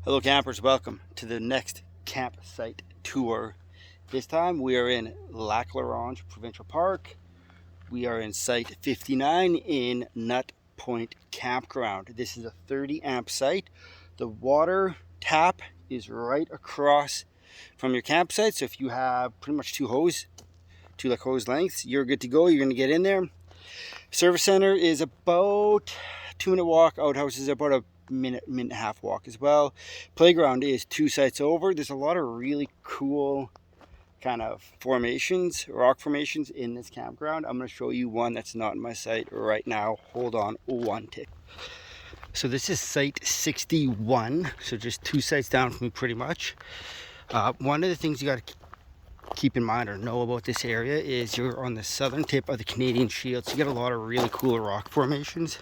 Hello campers, welcome to the next campsite tour. This time we are in Ronge Provincial Park. We are in site 59 in Point Campground. This is a 30 amp site. The water tap is right across from your campsite. So if you have pretty much two hose lengths, you're good to go. You're gonna get in there. Service center is about 2-minute walk. Outhouse is about a minute and a half walk as well. Playground is 2 sites over. There's a lot of really cool kind of formations, rock formations in this campground. I'm going to show you one that's not in my site right now. Hold on one tick. So this is site 61, so just 2 sites down from me pretty much. One of the things you got to keep in mind or know about this area is you're on the southern tip of the Canadian Shield, so you get a lot of really cool rock formations.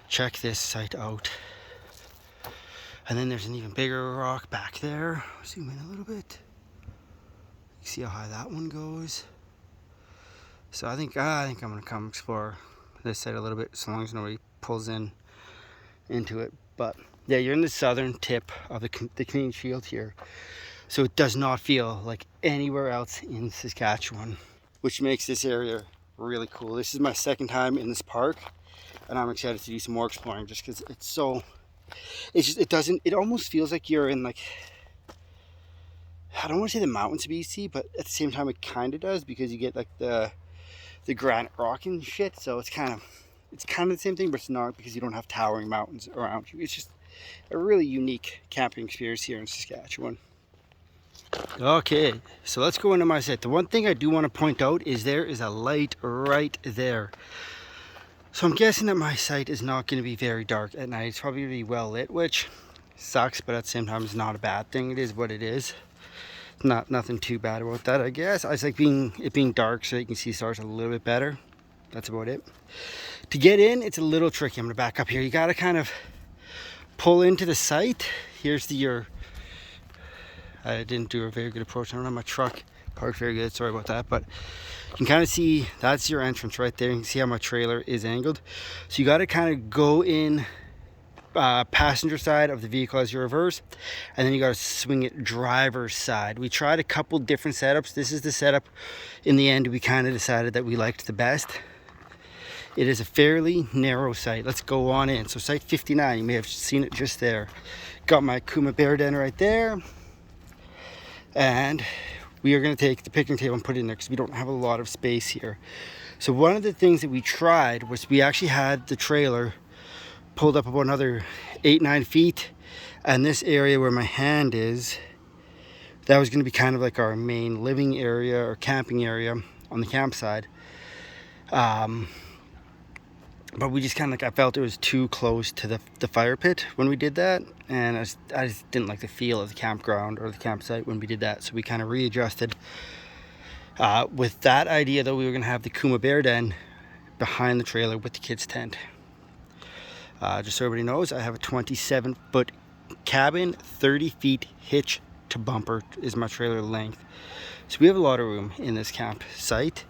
Check this site out. And then there's an even bigger rock back there. Zoom in a little bit. You see how high that one goes. So I think I'm gonna come explore this site a little bit, so long as nobody pulls into it. But yeah, you're in the southern tip of the Canadian Shield here, so it does not feel like anywhere else in Saskatchewan, which makes this area really cool. This is my second time in this park, and I'm excited to do some more exploring just because it almost feels like you're in, like, I don't want to say the mountains of BC, but at the same time it kind of does, because you get like the granite rock and shit. So it's kind of the same thing, but it's not, because you don't have towering mountains around you. It's just a really unique camping experience here in Saskatchewan. Okay, so let's go into my site. The one thing I do want to point out is there is a light right there. So I'm guessing that my site is not going to be very dark at night. It's probably going to be well lit, which sucks, but at the same time it's not a bad thing. It is what it is. Nothing too bad about that, I guess. I just like it being dark so you can see stars a little bit better. That's about it. To get in, it's a little tricky. I'm going to back up here. You got to kind of pull into the site. Here's I didn't do a very good approach. I don't have my truck parked very good. Sorry about that. But you can kind of see that's your entrance right there. You can see how my trailer is angled. So you got to kind of go in passenger side of the vehicle as you reverse, and then you got to swing it driver's side. We tried a couple different setups. This is the setup in the end we kind of decided that we liked the best. It is a fairly narrow site. Let's go on in. So site 59, you may have seen it just there. Got my Kuma bear den right there, and we are going to take the picnic table and put it in there because we don't have a lot of space here. So one of the things that we tried was we actually had the trailer pulled up about another 8-9 feet, and this area where my hand is, that was going to be kind of like our main living area or camping area on the campsite. But we just kind of, like, I felt it was too close to the fire pit when we did that, and I just didn't like the feel of the campground or the campsite when we did that. So we kind of readjusted. With that idea though, we were going to have the Kuma bear den behind the trailer with the kids tent. Just so everybody knows, I have a 27-foot cabin, 30 feet hitch to bumper is my trailer length. So we have a lot of room in this campsite.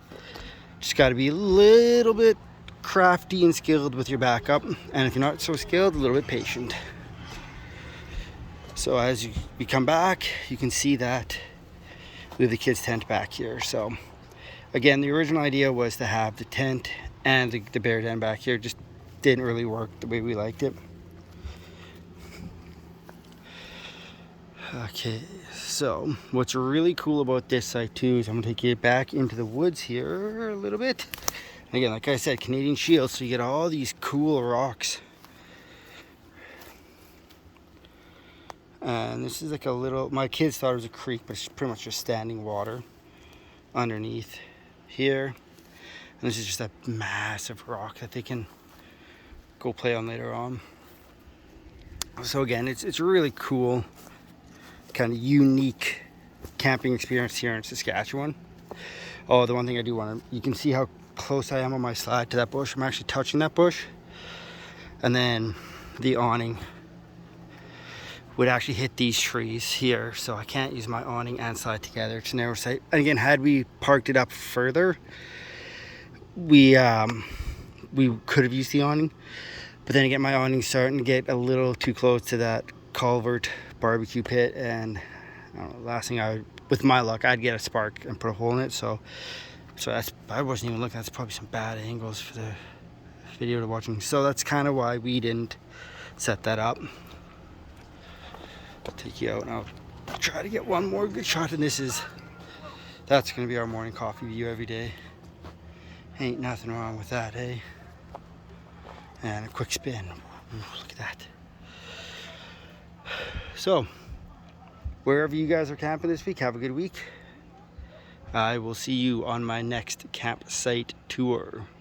Just got to be a little bit crafty and skilled with your backup, and if you're not so skilled, a little bit patient. So as we come back, you can see that we have the kids tent back here. So again, the original idea was to have the tent and the bear den back here. Just didn't really work the way we liked it. Okay, so what's really cool about this site too is I'm gonna take you back into the woods here a little bit. Again, like I said, Canadian Shield, so you get all these cool rocks. And this is like a little, my kids thought it was a creek, but it's pretty much just standing water underneath here. And this is just a massive rock that they can go play on later on. So again, it's a really cool, kind of unique camping experience here in Saskatchewan. Oh, the one thing I do want to, you can see how close I am on my slide to that bush. I'm actually touching that bush, and then the awning would actually hit these trees here, so I can't use my awning and slide together. It's a narrow site. And again, had we parked it up further, we could have used the awning, but then again, my awning's starting to get a little too close to that culvert barbecue pit, and I don't know, last thing with my luck, I'd get a spark and put a hole in it. So that's, I wasn't even looking. That's probably some bad angles for the video to watching. So that's kind of why we didn't set that up. I'll take you out and I'll try to get one more good shot. And that's gonna be our morning coffee view every day. Ain't nothing wrong with that, eh? And a quick spin. Ooh, look at that. So, wherever you guys are camping this week, have a good week. I will see you on my next campsite tour.